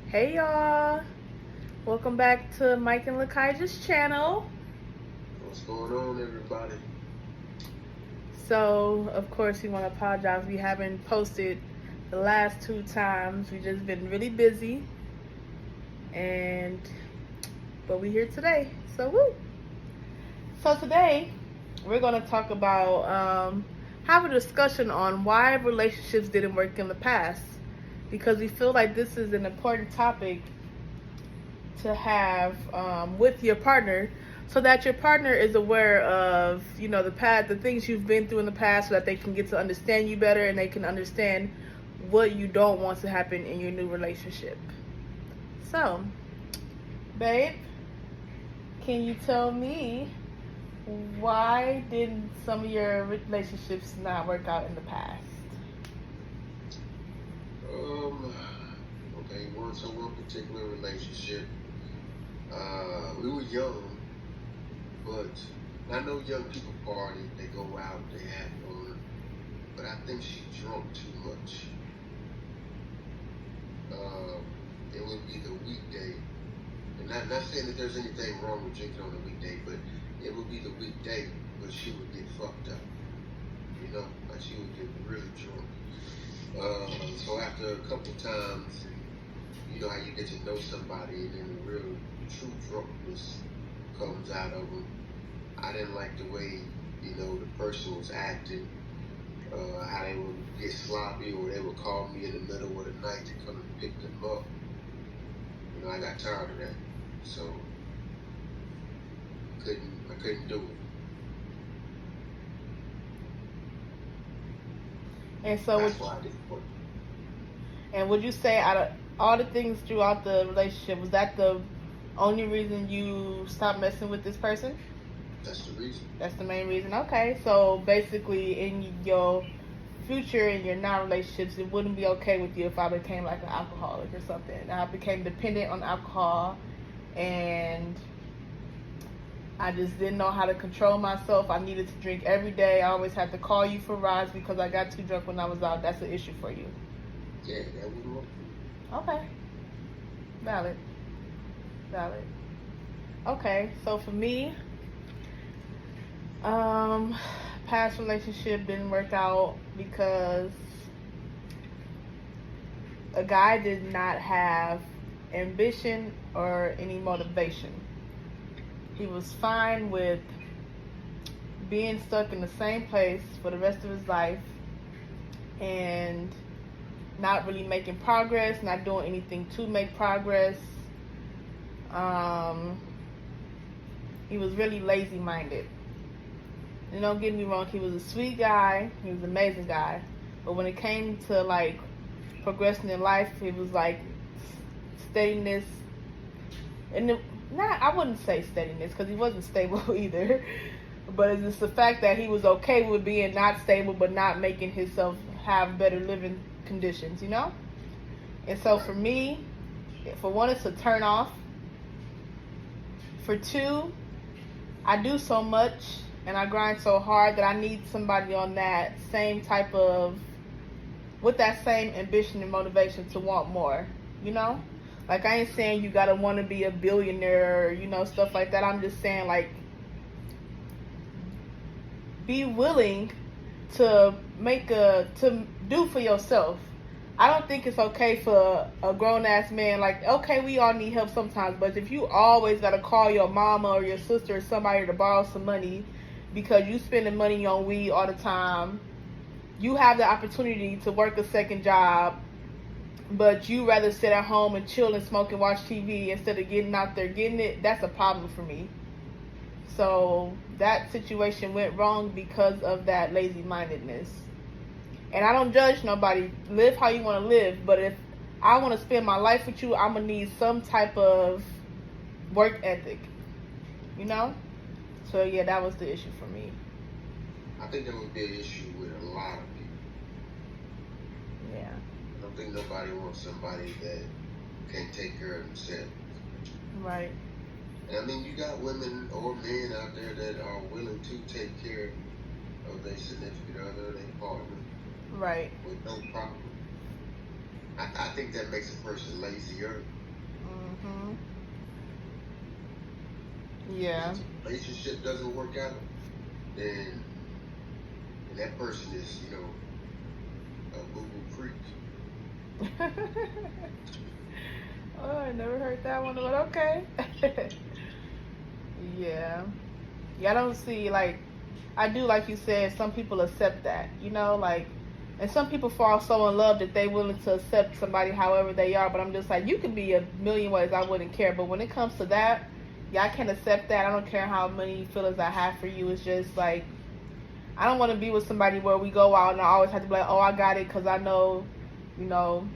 Hey y'all, welcome back to Mike and Lakaija's channel. What's going on, everybody? So, of course, we want to apologize. We haven't posted the last two times. We just been really busy, and but we here today. So woo! So today we're gonna talk about have a discussion on why relationships didn't work in the past, because we feel like this is an important topic to have with your partner, so that your partner is aware of the past, the things you've been through in the past, so that they can get to understand you better and they can understand what you don't want to happen in your new relationship. So, babe, can you tell me why did some of your relationships not work out in the past? Okay, one particular relationship. We were young, but I know young people party, they go out, they have fun, but I think she drunk too much. It would be the weekday, and not saying that there's anything wrong with drinking on a weekday, but it would be the weekday, but she would get fucked up, like she would get really drunk. So after a couple times, you know how you get to know somebody and then the real true drunkenness comes out of them. I didn't like the way, the person was acting, how they would get sloppy, or they would call me in the middle of the night to come and pick them up. I got tired of that. So I couldn't do it. And so That's why I didn't work. and would you say, out of all the things throughout the relationship, was that the only reason you stopped messing with this person? That's the reason. That's the main reason. Okay, so basically, in your future, in your non-relationships, it wouldn't be okay with you if I became like an alcoholic or something. I became dependent on alcohol, and I just didn't know how to control myself. I needed to drink every day. I always had to call you for rides because I got too drunk when I was out. That's an issue for you. Yeah, that wouldn't work. Okay. Valid. Valid. Okay, so for me, past relationship didn't work out because a guy did not have ambition or any motivation. He was fine with being stuck in the same place for the rest of his life and not really making progress, not doing anything to make progress. He was really lazy-minded. And don't get me wrong, he was a sweet guy, he was an amazing guy. But when it came to like progressing in life, he was like steadiness. And I wouldn't say steadiness because he wasn't stable either. But it's just the fact that he was okay with being not stable, but not making himself have better living conditions, And so for me, for one, it's a turn off. For two, I do so much and I grind so hard that I need somebody on that same type of, with that same ambition and motivation to want more, Like, I ain't saying you gotta want to be a billionaire or, stuff like that. I'm just saying, like, be willing to to do for yourself. I don't think it's okay for a grown-ass man, like, okay, we all need help sometimes, but if you always gotta call your mama or your sister or somebody to borrow some money because you spending money on weed all the time, you have the opportunity to work a second job, but you rather sit at home and chill and smoke and watch TV instead of getting out there getting it, that's a problem for me. So that situation went wrong because of that lazy-mindedness. And I don't judge nobody. Live how you want to live. But if I want to spend my life with you, I'm going to need some type of work ethic. So, yeah, that was the issue for me. I think that would be an issue with a lot of people. Yeah. I don't think nobody wants somebody that can't take care of themselves. Right. And I mean, you got women or men out there that are willing to take care of their significant other, their partner. Right. With no problem. I think that makes a person lazier. Mm-hmm. Yeah. If the relationship doesn't work out, then and that person is, a boo-boo freak. Oh, I never heard that one, but okay. Yeah. Yeah, I don't see, like, I do, like you said, some people accept that, like, and some people fall so in love that they willing to accept somebody however they are, but I'm just like, you could be a million ways, I wouldn't care, but when it comes to that, yeah, I can't accept that. I don't care how many feelings I have for you. It's just like, I don't want to be with somebody where we go out and I always have to be like, oh, I got it because I know, you know,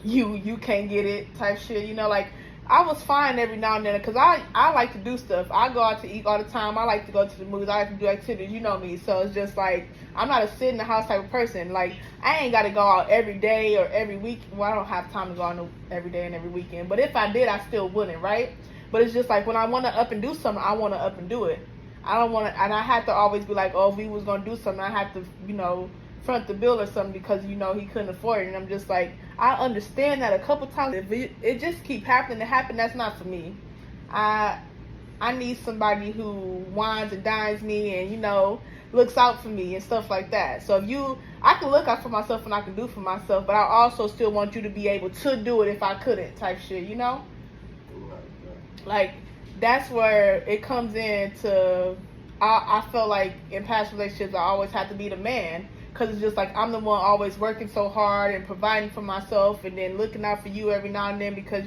you can't get it type shit. Like, I was fine every now and then because I like to do stuff. I go out to eat all the time. I like to go to the movies. I like to do activities. You know me. So it's just like, I'm not a sit in the house type of person. Like, I ain't got to go out every day or every week. Well, I don't have time to go out every day and every weekend. But if I did, I still wouldn't, right? But it's just like, when I want to up and do something, I want to up and do it. I don't want to, and I have to always be like, oh, if we was going to do something, I have to, front the bill or something because, he couldn't afford it. And I'm just like, I understand that a couple times. If it just keep happening to happen, that's not for me. I need somebody who wines and dines me and, looks out for me and stuff like that. So I can look out for myself and I can do for myself, but I also still want you to be able to do it if I couldn't type shit, Like, that's where it comes in to, I feel like in past relationships, I always have to be the man. Because it's just like, I'm the one always working so hard and providing for myself and then looking out for you every now and then because,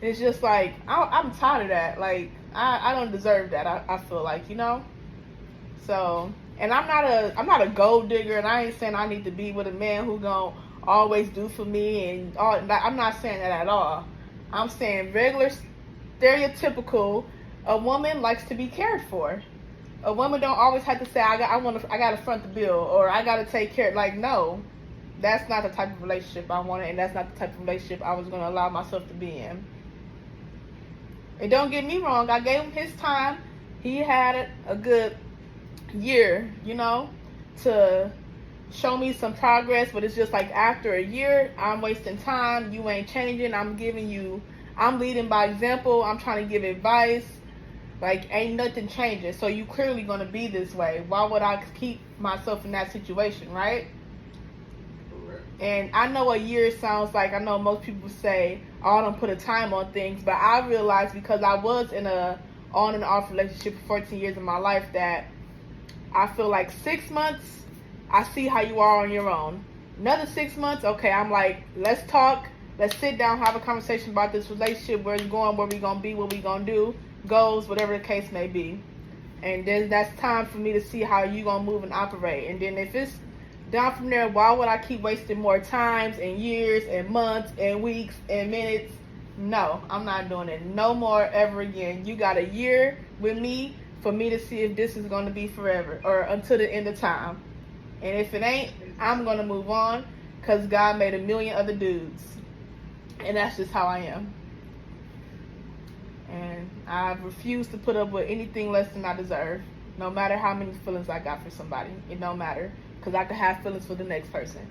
it's just like, I'm tired of that. Like, I don't deserve that, I feel like, So, and I'm not a gold digger, and I ain't saying I need to be with a man who gonna always do for me and all. I'm not saying that at all. I'm saying regular, stereotypical, a woman likes to be cared for. A woman don't always have to say, I gotta front the bill, or I gotta take care. Like, no, that's not the type of relationship I wanted, and that's not the type of relationship I was gonna allow myself to be in. And don't get me wrong, I gave him his time. He had a good year, to show me some progress, but it's just like, after a year, I'm wasting time. You ain't changing. I'm leading by example. I'm trying to give advice. Like, ain't nothing changing. So you clearly gonna be this way. Why would I keep myself in that situation, right? Correct. And I know a year sounds like, I know most people say, oh, I don't put a time on things, but I realized, because I was in a on and off relationship for 14 years of my life, that I feel like 6 months, I see how you are on your own. Another 6 months, okay, I'm like, let's talk, let's sit down, have a conversation about this relationship, where it's going, where we gonna be, what we gonna do, goals, whatever the case may be. And then that's time for me to see how you gonna move and operate. And then if it's down from there, why would I keep wasting more times and years and months and weeks and minutes? No, I'm not doing it no more ever again. You got a year with me for me to see if this is going to be forever or until the end of time. And if it ain't, I'm going to move on, because God made a million other dudes. And that's just how I am. And I refuse to put up with anything less than I deserve. No matter how many feelings I got for somebody. It don't matter. Because I could have feelings for the next person.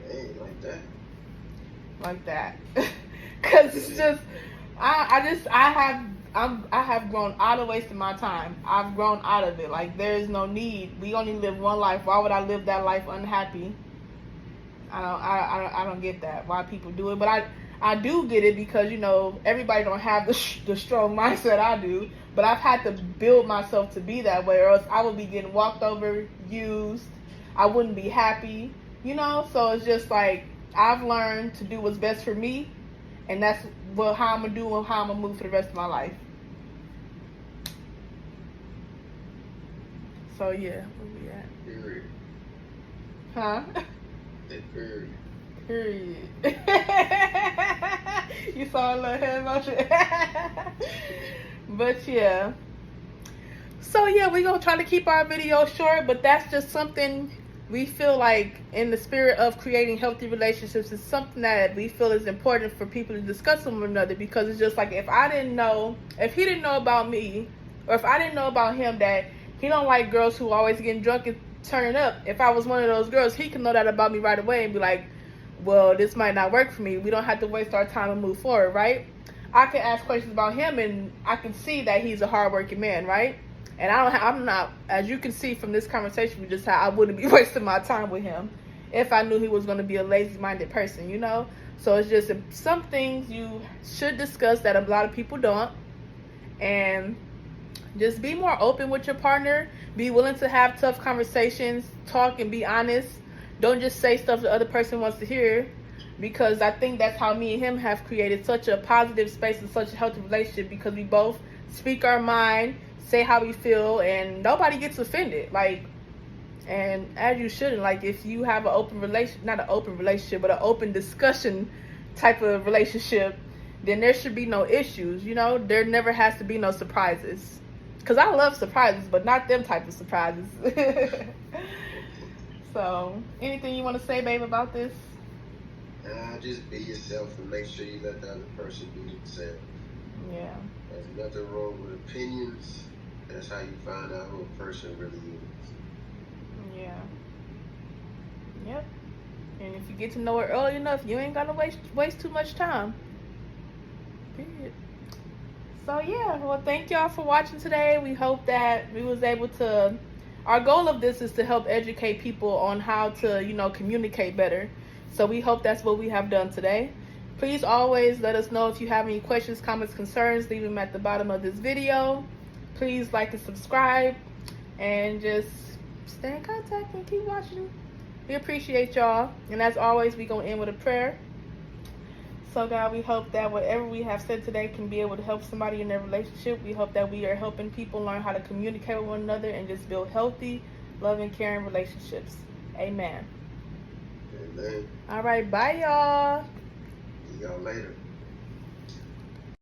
Hey, like that. Like that. Because it's just, I have grown out of wasting my time. I've grown out of it. Like, there is no need. We only live one life. Why would I live that life unhappy? I don't get that. Why people do it. But I do get it because, everybody don't have the strong mindset I do. But I've had to build myself to be that way, or else I would be getting walked over, used. I wouldn't be happy, So it's just like, I've learned to do what's best for me, and that's how I'm going to do and how I'm going to move for the rest of my life. So, yeah, where we at? Period. Huh? Period. Period. You saw a little head motion. But yeah. So yeah, we're going to try to keep our video short, but that's just something we feel like, in the spirit of creating healthy relationships, is something that we feel is important for people to discuss with one another. Because it's just like, if he didn't know about me, or if I didn't know about him that he don't like girls who always getting drunk and turning up, if I was one of those girls, he can know that about me right away and be like, well, this might not work for me. We don't have to waste our time and move forward, right? I can ask questions about him, and I can see that he's a hardworking man, right? And I'm not, as you can see from this conversation we just had, I wouldn't be wasting my time with him if I knew he was going to be a lazy-minded person, you know? So it's just some things you should discuss that a lot of people don't. And just be more open with your partner. Be willing to have tough conversations, talk and be honest. Don't just say stuff the other person wants to hear, because I think that's how me and him have created such a positive space and such a healthy relationship, because we both speak our mind, say how we feel, and nobody gets offended. Like, and as you shouldn't. Like, if you have an open relation, not an open relationship, but an open discussion type of relationship, then there should be no issues, you know? There never has to be no surprises. Because I love surprises, but not them type of surprises. So, anything you want to say, babe, about this? Just be yourself and make sure you let the other person be themselves. Yeah. There's nothing wrong with opinions. That's how you find out who a person really is. Yeah. Yep. And if you get to know her early enough, you ain't gotta waste too much time. Period. So yeah, well, thank y'all for watching today. We hope that we was able to. Our goal of this is to help educate people on how to, you know, communicate better. So we hope that's what we have done today. Please always let us know if you have any questions, comments, concerns. Leave them at the bottom of this video. Please like and subscribe, and just stay in contact and keep watching. We appreciate y'all. And as always, we gonna end with a prayer. So God, we hope that whatever we have said today can be able to help somebody in their relationship. We hope that we are helping people learn how to communicate with one another and just build healthy, loving, caring relationships. Amen. Amen. All right, bye y'all. See y'all later.